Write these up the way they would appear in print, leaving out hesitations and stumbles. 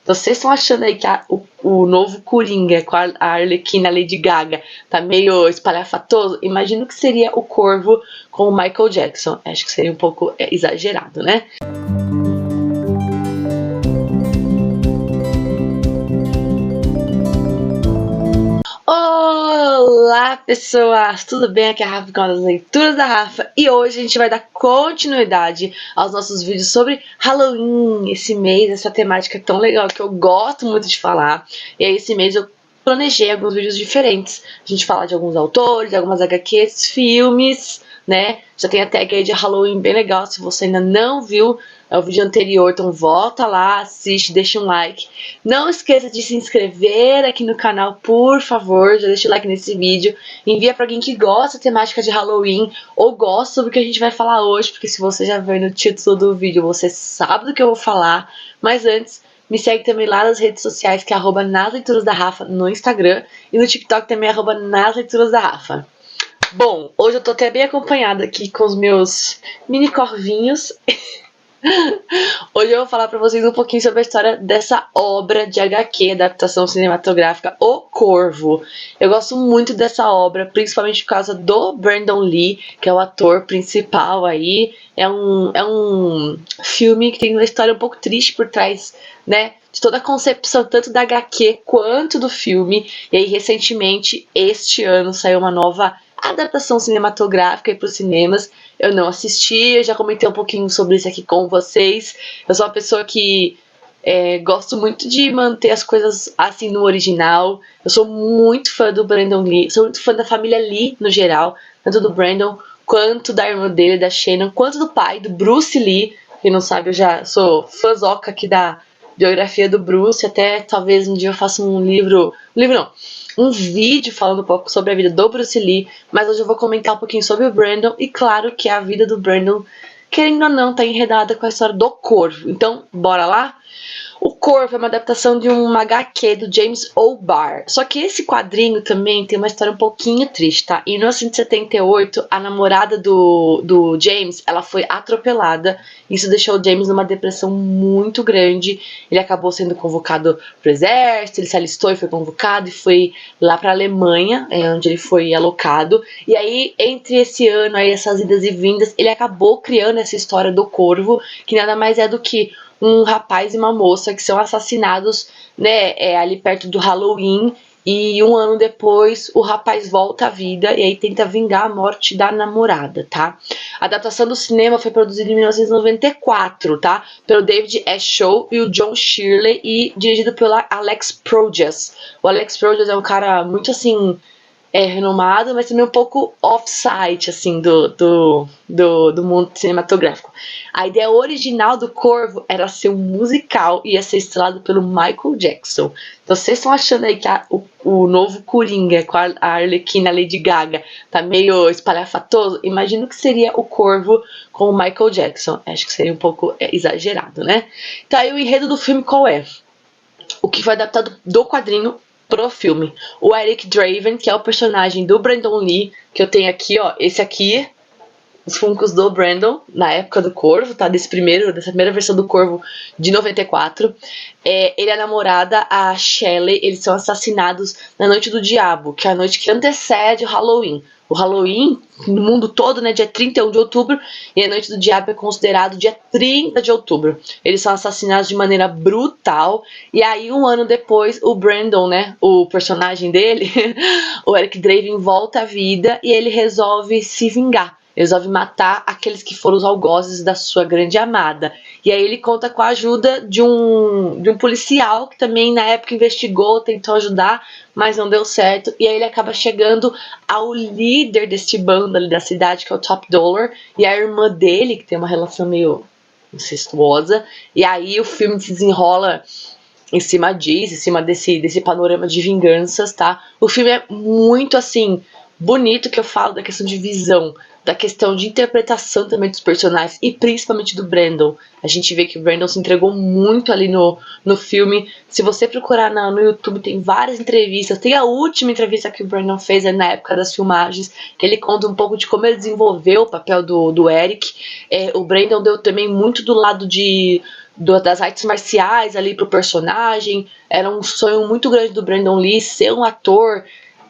Então vocês estão achando aí que o novo Coringa com a Arlequina Lady Gaga tá meio espalhafatoso? Imagino que seria o Corvo com o Michael Jackson. Acho que seria um pouco exagerado, né? Olá pessoas, tudo bem? Aqui é a Rafa com as leituras da Rafa e hoje a gente vai dar continuidade aos nossos vídeos sobre Halloween, esse mês, essa temática tão legal que eu gosto muito de falar. E aí esse mês eu planejei alguns vídeos diferentes, a gente fala de alguns autores, de algumas HQs, filmes, né? Já tem a tag aí de Halloween bem legal, se você ainda não viu o vídeo anterior, então volta lá, assiste, deixa um like. Não esqueça de se inscrever aqui no canal, por favor, já deixa o like nesse vídeo. Envia para alguém que gosta da temática de Halloween ou gosta do que a gente vai falar hoje, porque se você já viu no título do vídeo, você sabe do que eu vou falar. Mas antes, me segue também lá nas redes sociais, que é @nasleituras_da_Rafa no Instagram, e no TikTok também é @nasleituras_da_Rafa. Bom, hoje eu tô até bem acompanhada aqui com os meus mini corvinhos. Hoje eu vou falar pra vocês um pouquinho sobre a história dessa obra de HQ, adaptação cinematográfica, O Corvo. Eu gosto muito dessa obra, principalmente por causa do Brandon Lee, que é o ator principal aí. É um filme que tem uma história um pouco triste por trás, né, de toda a concepção, tanto da HQ quanto do filme. E aí, recentemente, este ano, saiu uma nova adaptação cinematográfica para os cinemas. Eu não assisti, eu já comentei um pouquinho sobre isso aqui com vocês. Eu sou uma pessoa que gosto muito de manter as coisas assim no original. Eu sou muito fã do Brandon Lee, sou muito fã da família Lee no geral, tanto do Brandon quanto da irmã dele, da Shannon, quanto do pai, do Bruce Lee. Quem não sabe, eu já sou fãzoca aqui da biografia do Bruce. Até talvez um dia eu faça um vídeo falando um pouco sobre a vida do Bruce Lee, mas hoje eu vou comentar um pouquinho sobre o Brandon, e claro que a vida do Brandon, querendo ou não, tá enredada com a história do Corvo. Então, bora lá? O Corvo é uma adaptação de um HQ do James O'Barr. Só que esse quadrinho também tem uma história um pouquinho triste, tá? Em 1978, a namorada do James, ela foi atropelada. Isso deixou o James numa depressão muito grande. Ele acabou sendo convocado pro exército, ele se alistou e foi convocado e foi lá pra Alemanha, onde ele foi alocado. E aí, entre esse ano, aí, essas idas e vindas, ele acabou criando essa história do Corvo, que nada mais é do que um rapaz e uma moça que são assassinados, né, ali perto do Halloween, e um ano depois o rapaz volta à vida e aí tenta vingar a morte da namorada, tá? A adaptação do cinema foi produzida em 1994, tá? Pelo David S. Shaw e o John Shirley, e dirigido pelo Alex Proyas. O Alex Proyas é um cara muito assim, renomado, mas também um pouco off-site, assim, do mundo cinematográfico. A ideia original do Corvo era ser um musical e ia ser estrelado pelo Michael Jackson. Então vocês estão achando aí que o novo Coringa com a Arlequina Lady Gaga tá meio espalhafatoso? Imagino que seria o Corvo com o Michael Jackson. Acho que seria um pouco exagerado, né? Então aí o enredo do filme qual é? O que foi adaptado do quadrinho pro filme. O Eric Draven, que é o personagem do Brandon Lee, que eu tenho aqui, ó, esse aqui, os Funkos do Brandon, na época do Corvo, tá? Dessa primeira versão do Corvo de 94. Ele e a namorada, a Shelley, eles são assassinados na Noite do Diabo, que é a noite que antecede o Halloween. O Halloween, no mundo todo, né, dia 31 de outubro, e a Noite do Diabo é considerado dia 30 de outubro. Eles são assassinados de maneira brutal, e aí um ano depois, o Brandon, né, o personagem dele, o Eric Draven, volta à vida e ele resolve se vingar. Resolve matar aqueles que foram os algozes da sua grande amada. E aí ele conta com a ajuda de um policial que também na época investigou, tentou ajudar, mas não deu certo. E aí ele acaba chegando ao líder deste bando ali da cidade, que é o Top Dollar, e a irmã dele, que tem uma relação meio incestuosa. E aí o filme se desenrola em cima disso, em cima desse panorama de vinganças, tá? O filme é muito, assim, bonito, que eu falo da questão de visão, da questão de interpretação também dos personagens, e principalmente do Brandon. A gente vê que o Brandon se entregou muito ali no filme. Se você procurar no YouTube, tem várias entrevistas. Tem a última entrevista que o Brandon fez na época das filmagens, que ele conta um pouco de como ele desenvolveu o papel do Eric. O Brandon deu também muito do lado de das artes marciais ali pro personagem. Era um sonho muito grande do Brandon Lee ser um ator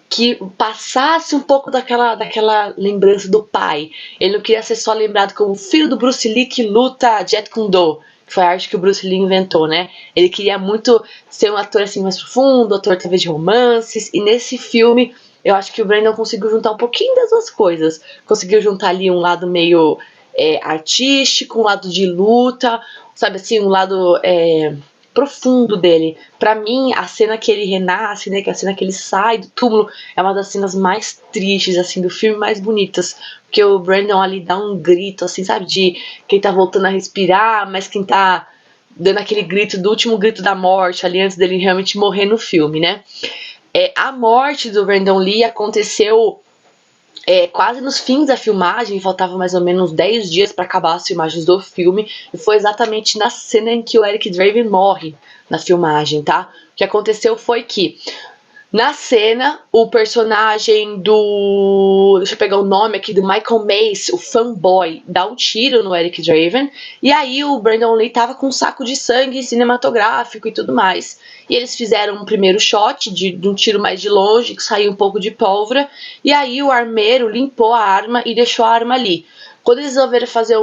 que passasse um pouco daquela lembrança do pai. Ele não queria ser só lembrado como o filho do Bruce Lee que luta Jeet Kune Do, que foi a arte que o Bruce Lee inventou, né? Ele queria muito ser um ator assim mais profundo, ator talvez de romances, e nesse filme eu acho que o Brandon conseguiu juntar um pouquinho das duas coisas. Conseguiu juntar ali um lado meio artístico, um lado de luta, sabe assim, um lado profundo dele. Pra mim, a cena que ele renasce, né, que é a cena que ele sai do túmulo, é uma das cenas mais tristes, assim, do filme, mais bonitas. Porque o Brandon ali dá um grito, assim, sabe, de quem tá voltando a respirar, mas quem tá dando aquele grito, do último grito da morte, ali antes dele realmente morrer no filme, né. A morte do Brandon Lee aconteceu quase nos fins da filmagem, faltava mais ou menos 10 dias para acabar as filmagens do filme, e foi exatamente na cena em que o Eric Draven morre na filmagem, tá? O que aconteceu foi que na cena, o personagem do... deixa eu pegar o nome aqui, do Michael Mace, o fanboy, dá um tiro no Eric Draven. E aí o Brandon Lee tava com um saco de sangue cinematográfico e tudo mais. E eles fizeram um primeiro shot de um tiro mais de longe, que saiu um pouco de pólvora. E aí o armeiro limpou a arma e deixou a arma ali. Quando eles resolveram fazer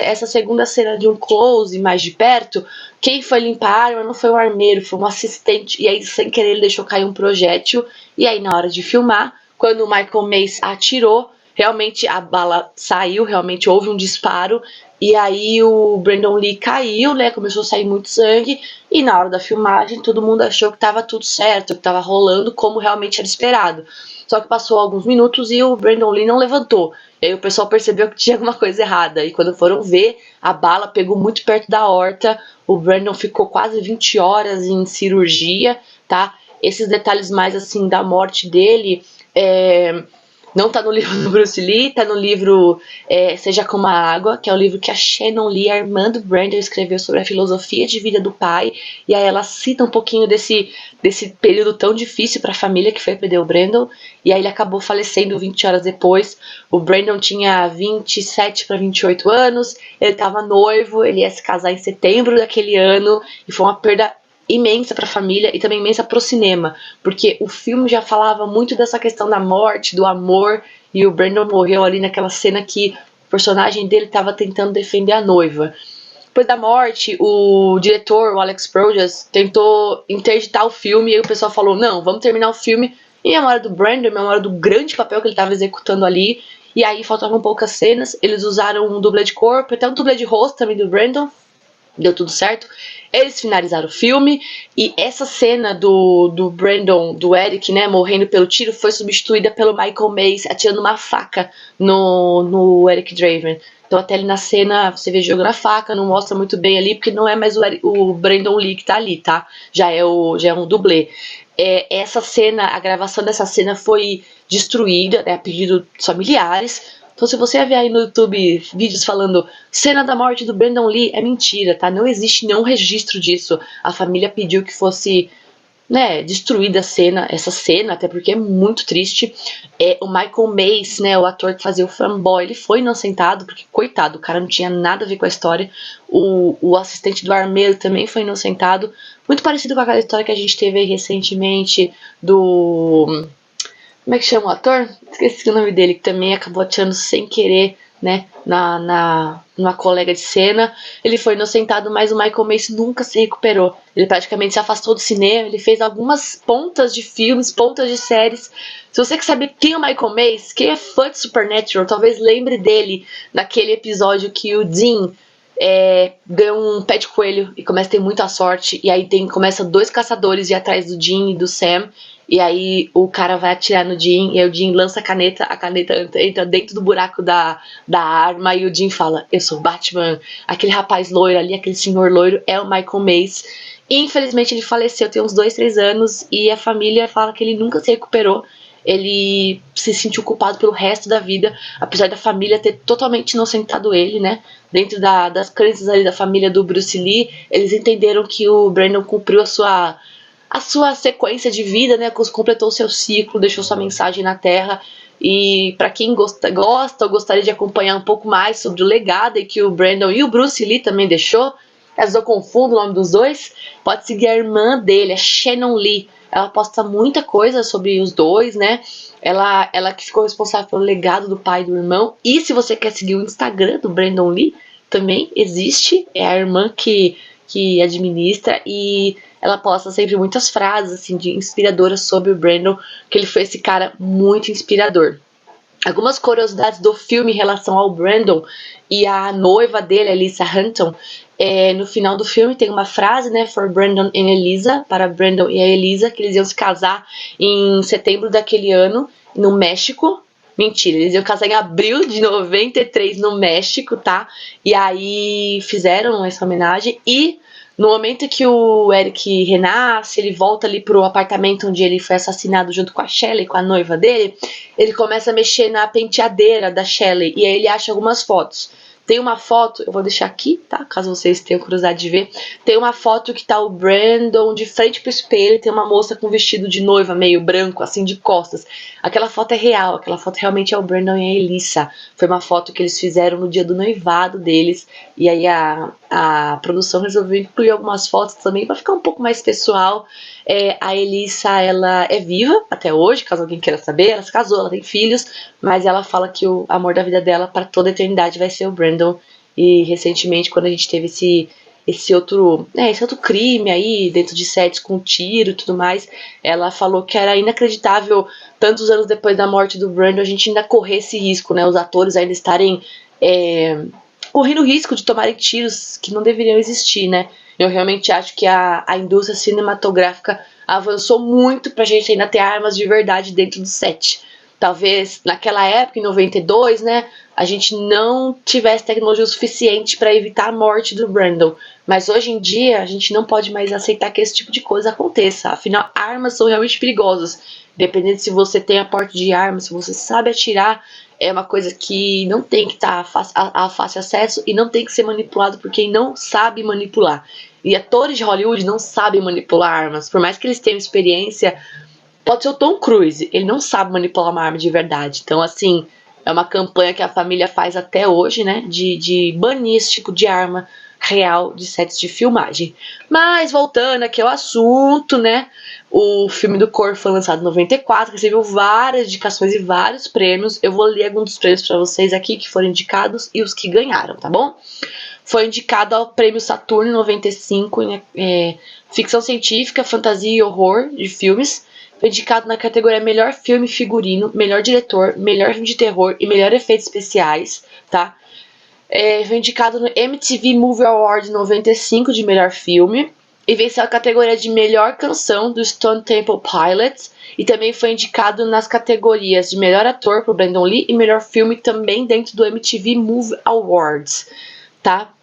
essa segunda cena de um close mais de perto, quem foi limpar a arma não foi o armeiro, foi um assistente. E aí, sem querer, ele deixou cair um projétil. E aí, na hora de filmar, quando o Michael Mace atirou, realmente a bala saiu, realmente houve um disparo. E aí o Brandon Lee caiu, né? Começou a sair muito sangue. E na hora da filmagem, todo mundo achou que estava tudo certo, que estava rolando como realmente era esperado. Só que passou alguns minutos e o Brandon Lee não levantou. E aí o pessoal percebeu que tinha alguma coisa errada. E quando foram ver, a bala pegou muito perto da aorta. O Brandon ficou quase 20 horas em cirurgia, tá? Esses detalhes mais, assim, da morte dele... não tá no livro do Bruce Lee, tá no livro Seja Como a Água, que é o livro que a Shannon Lee, a irmã do Brandon, escreveu sobre a filosofia de vida do pai. E aí ela cita um pouquinho desse período tão difícil para a família que foi perder o Brandon. E aí ele acabou falecendo 20 horas depois. O Brandon tinha 27 para 28 anos, ele tava noivo, ele ia se casar em setembro daquele ano, e foi uma perda imensa para a família e também imensa para o cinema, porque o filme já falava muito dessa questão da morte, do amor, e o Brandon morreu ali naquela cena que o personagem dele estava tentando defender a noiva. Depois da morte, o diretor, o Alex Projas, tentou interditar o filme, e aí o pessoal falou, não, vamos terminar o filme em memória do Brandon, em memória do grande papel que ele estava executando ali, e aí faltavam poucas cenas, eles usaram um dublê de corpo, até um dublê de rosto também do Brandon, deu tudo certo. Eles finalizaram o filme e essa cena do Brandon, do Eric, né, morrendo pelo tiro, foi substituída pelo Michael Mace atirando uma faca no Eric Draven. Então até ali na cena você vê jogando a faca, não mostra muito bem ali, porque não é mais o Brandon Lee que tá ali, tá? Já é um dublê. Essa cena, a gravação dessa cena foi destruída, né, a pedido dos familiares. Então se você ver aí no YouTube vídeos falando cena da morte do Brandon Lee, é mentira, tá? Não existe nenhum registro disso. A família pediu que fosse, né, destruída essa cena, até porque é muito triste. O Michael Mace, né, o ator que fazia o fanboy, ele foi inocentado, porque coitado, o cara não tinha nada a ver com a história. O assistente do armeiro também foi inocentado. Muito parecido com aquela história que a gente teve aí recentemente do... Como é que chama o ator? Esqueci o nome dele, que também acabou atirando sem querer, né, numa colega de cena. Ele foi inocentado, mas o Michael Mace nunca se recuperou. Ele praticamente se afastou do cinema, ele fez algumas pontas de filmes, pontas de séries. Se você quer saber quem é o Michael Mace, quem é fã de Supernatural, talvez lembre dele naquele episódio que o Dean ganha um pé de coelho e começa a ter muita sorte, e aí começa dois caçadores ir atrás do Dean e do Sam, e aí o cara vai atirar no Dean, e aí o Dean lança a caneta entra dentro do buraco da arma, e o Dean fala, eu sou o Batman. Aquele rapaz loiro ali, aquele senhor loiro, é o Michael Mace. E, infelizmente ele faleceu tem uns 2, 3 anos, e a família fala que ele nunca se recuperou. Ele se sentiu culpado pelo resto da vida, apesar da família ter totalmente inocentado ele, né? Dentro das crenças ali da família do Bruce Lee, eles entenderam que o Brandon cumpriu a sua sequência de vida, né? Completou o seu ciclo, deixou sua mensagem na Terra. E para quem gosta ou gostaria de acompanhar um pouco mais sobre o legado que o Brandon e o Bruce Lee também deixou, às vezes eu confundo o nome dos dois, pode seguir a irmã dele, a Shannon Lee. Ela posta muita coisa sobre os dois, né? Ela que ficou responsável pelo legado do pai e do irmão. E se você quer seguir o Instagram do Brandon Lee, também existe. É a irmã que administra e ela posta sempre muitas frases assim, inspiradoras sobre o Brandon, que ele foi esse cara muito inspirador. Algumas curiosidades do filme em relação ao Brandon e a noiva dele, Alyssa Hunton. No final do filme tem uma frase, né, for Brandon and Elisa, para Brandon e a Elisa, que eles iam se casar em setembro daquele ano, no México. Mentira, eles iam casar em abril de 93 no México, tá? E aí fizeram essa homenagem e no momento que o Eric renasce, ele volta ali pro apartamento onde ele foi assassinado junto com a Shelley, com a noiva dele, ele começa a mexer na penteadeira da Shelley e aí ele acha algumas fotos. Tem uma foto, eu vou deixar aqui, tá? Caso vocês tenham curiosidade de ver. Tem uma foto que tá o Brandon de frente pro espelho, tem uma moça com vestido de noiva meio branco, assim, de costas. Aquela foto é real, aquela foto realmente é o Brandon e a Elissa. Foi uma foto que eles fizeram no dia do noivado deles. E aí a produção resolveu incluir algumas fotos também para ficar um pouco mais pessoal. A Elissa, ela é viva até hoje, caso alguém queira saber. Ela se casou, ela tem filhos, mas ela fala que o amor da vida dela para toda a eternidade vai ser o Brandon. E recentemente, quando a gente teve esse outro crime aí dentro de sets com tiro e tudo mais, ela falou que era inacreditável, tantos anos depois da morte do Brandon, a gente ainda correr esse risco, né? Os atores ainda estarem correndo o risco de tomarem tiros que não deveriam existir, né? Eu realmente acho que a indústria cinematográfica avançou muito pra gente ainda ter armas de verdade dentro do set. Talvez naquela época, em 92, né, a gente não tivesse tecnologia o suficiente para evitar a morte do Brandon. Mas hoje em dia a gente não pode mais aceitar que esse tipo de coisa aconteça. Afinal, armas são realmente perigosas. Dependendo se você tem a porte de arma, se você sabe atirar, é uma coisa que não tem que estar a fácil acesso e não tem que ser manipulado por quem não sabe manipular. E atores de Hollywood não sabem manipular armas. Por mais que eles tenham experiência, pode ser o Tom Cruise, ele não sabe manipular uma arma de verdade. Então, assim, é uma campanha que a família faz até hoje, né, de banir esse tipo de arma real de sets de filmagem. Mas, voltando aqui ao assunto, né, o filme do Corvo foi lançado em 94, recebeu várias indicações e vários prêmios. Eu vou ler alguns dos prêmios para vocês aqui que foram indicados e os que ganharam, tá bom? Foi indicado ao Prêmio Saturno em 95 em ficção científica, fantasia e horror de filmes. Foi indicado na categoria Melhor Filme Figurino, Melhor Diretor, Melhor Filme de Terror e Melhor Efeitos Especiais, tá? Foi indicado no MTV Movie Award 95 de Melhor Filme e venceu a categoria de Melhor Canção do Stone Temple Pilots e também foi indicado nas categorias de Melhor Ator por Brandon Lee e Melhor Filme também dentro do MTV Movie Awards, tá?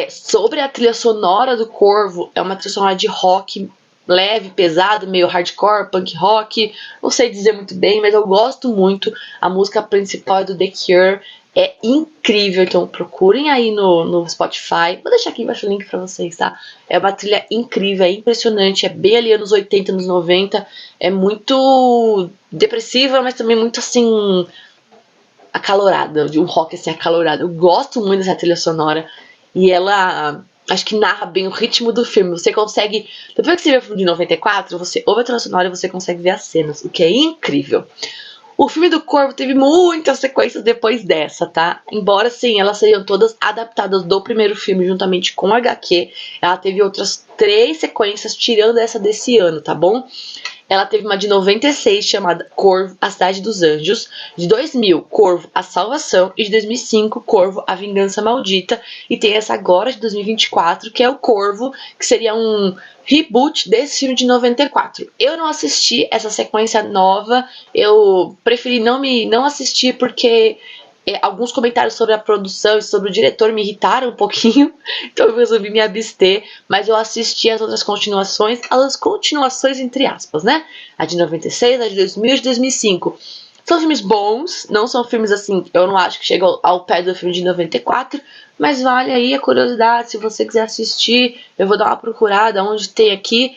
Sobre a trilha sonora do Corvo, é uma trilha sonora de rock leve, pesado, meio hardcore, punk rock, não sei dizer muito bem, mas eu gosto muito. A música principal é do The Cure, é incrível, então procurem aí no Spotify, vou deixar aqui embaixo o link pra vocês, tá? É uma trilha incrível, é impressionante, é bem ali anos 80, anos 90, é muito depressiva, mas também muito assim, acalorada, de um rock assim acalorado. Eu gosto muito dessa trilha sonora e ela acho que narra bem o ritmo do filme. Você consegue, depois que você vê o filme de 94, você ouve a trilha sonora e você consegue ver as cenas, o que é incrível. O filme do Corvo teve muitas sequências depois dessa, tá? Embora, sim, elas seriam todas adaptadas do primeiro filme juntamente com a HQ, ela teve outras 3 sequências, tirando essa desse ano, tá bom? Ela teve uma de 96 chamada Corvo, A Cidade dos Anjos, de 2000, Corvo, A Salvação, e de 2005, Corvo, A Vingança Maldita, e tem essa agora de 2024, que é o Corvo, que seria um reboot desse filme de 94. Eu não assisti essa sequência nova, eu preferi não assistir porque alguns comentários sobre a produção e sobre o diretor me irritaram um pouquinho, então eu resolvi me abster, mas eu assisti as outras continuações, as continuações entre aspas, né? A de 96, a de 2000 e a de 2005. São filmes bons, não são filmes assim, eu não acho que chegam ao pé do filme de 94, mas vale aí a curiosidade, se você quiser assistir, eu vou dar uma procurada onde tem aqui.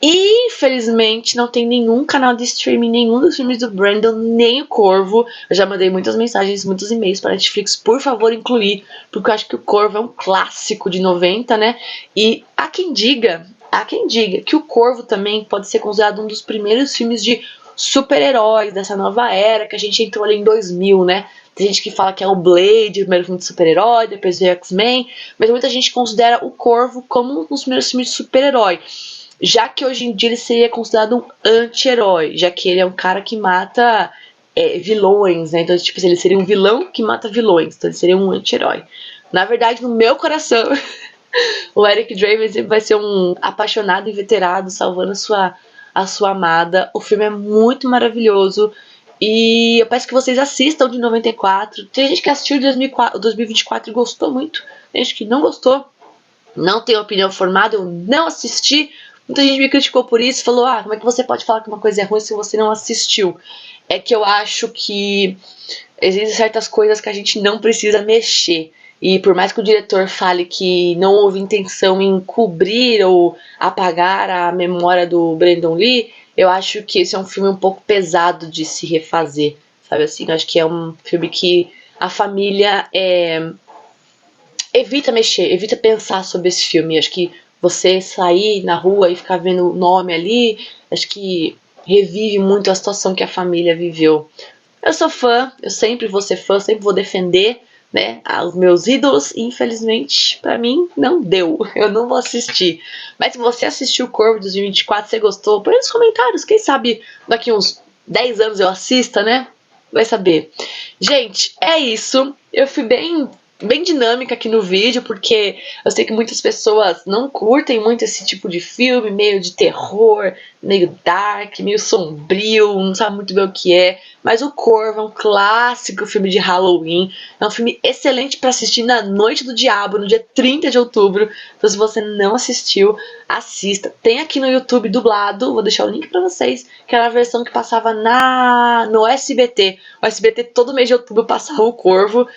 Infelizmente, não tem nenhum canal de streaming, nenhum dos filmes do Brandon, nem o Corvo. Eu já mandei muitas mensagens, muitos e-mails para a Netflix, por favor, incluir, porque eu acho que o Corvo é um clássico de 90, né? E há quem diga que o Corvo também pode ser considerado um dos primeiros filmes de super-heróis dessa nova era, que a gente entrou ali em 2000, né? Tem gente que fala que é o Blade, o primeiro filme de super-herói, depois veio X-Men, mas muita gente considera o Corvo como um dos primeiros filmes de super-herói, já que hoje em dia ele seria considerado um anti-herói, já que ele é um cara que mata vilões, né? Então, tipo, ele seria um vilão que mata vilões, então ele seria um anti-herói. Na verdade, no meu coração, o Eric Draven vai ser um apaixonado e veterano salvando a sua amada. O filme é muito maravilhoso e eu peço que vocês assistam de 94. Tem gente que assistiu de 2024 e gostou muito, tem gente que não gostou, não tem opinião formada, eu não assisti. Muita gente me criticou por isso, falou, como é que você pode falar que uma coisa é ruim se você não assistiu? É que eu acho que existem certas coisas que a gente não precisa mexer. E por mais que o diretor fale que não houve intenção em cobrir ou apagar a memória do Brandon Lee, eu acho que esse é um filme um pouco pesado de se refazer, sabe assim? Eu acho que é um filme que a família evita mexer, evita pensar sobre esse filme. Acho que você sair na rua e ficar vendo o nome ali, acho que revive muito a situação que a família viveu. Eu sou fã, eu sempre vou ser fã, sempre vou defender, né, os meus ídolos, e infelizmente, pra mim, não deu. Eu não vou assistir. Mas se você assistiu o Corvo de 2024, você gostou, põe nos comentários, quem sabe daqui uns 10 anos eu assista, né? Vai saber. Gente, é isso. Eu fui bem dinâmica aqui no vídeo, porque eu sei que muitas pessoas não curtem muito esse tipo de filme, meio de terror, meio dark, meio sombrio, não sabe muito bem o que é. Mas o Corvo é um clássico filme de Halloween, é um filme excelente para assistir na Noite do Diabo, no dia 30 de outubro. Então se você não assistiu, assista. Tem aqui no YouTube dublado, vou deixar o link para vocês, que era a versão que passava no SBT. O SBT todo mês de outubro passava o Corvo.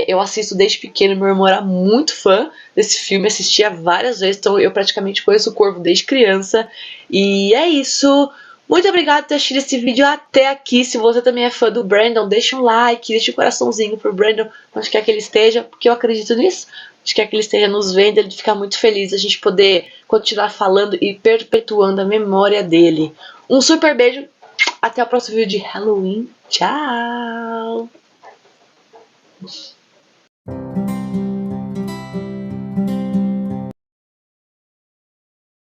Eu assisto desde pequeno, meu irmão era muito fã desse filme, assistia várias vezes, então eu praticamente conheço o Corvo desde criança. E é isso. Muito obrigada por ter assistido esse vídeo até aqui. Se você também é fã do Brandon, deixa um like, deixa um coraçãozinho pro Brandon, onde quer que ele esteja, porque eu acredito nisso. Onde quer que ele esteja nos vendo, ele fica muito feliz a gente poder continuar falando e perpetuando a memória dele. Um super beijo, até o próximo vídeo de Halloween. Tchau!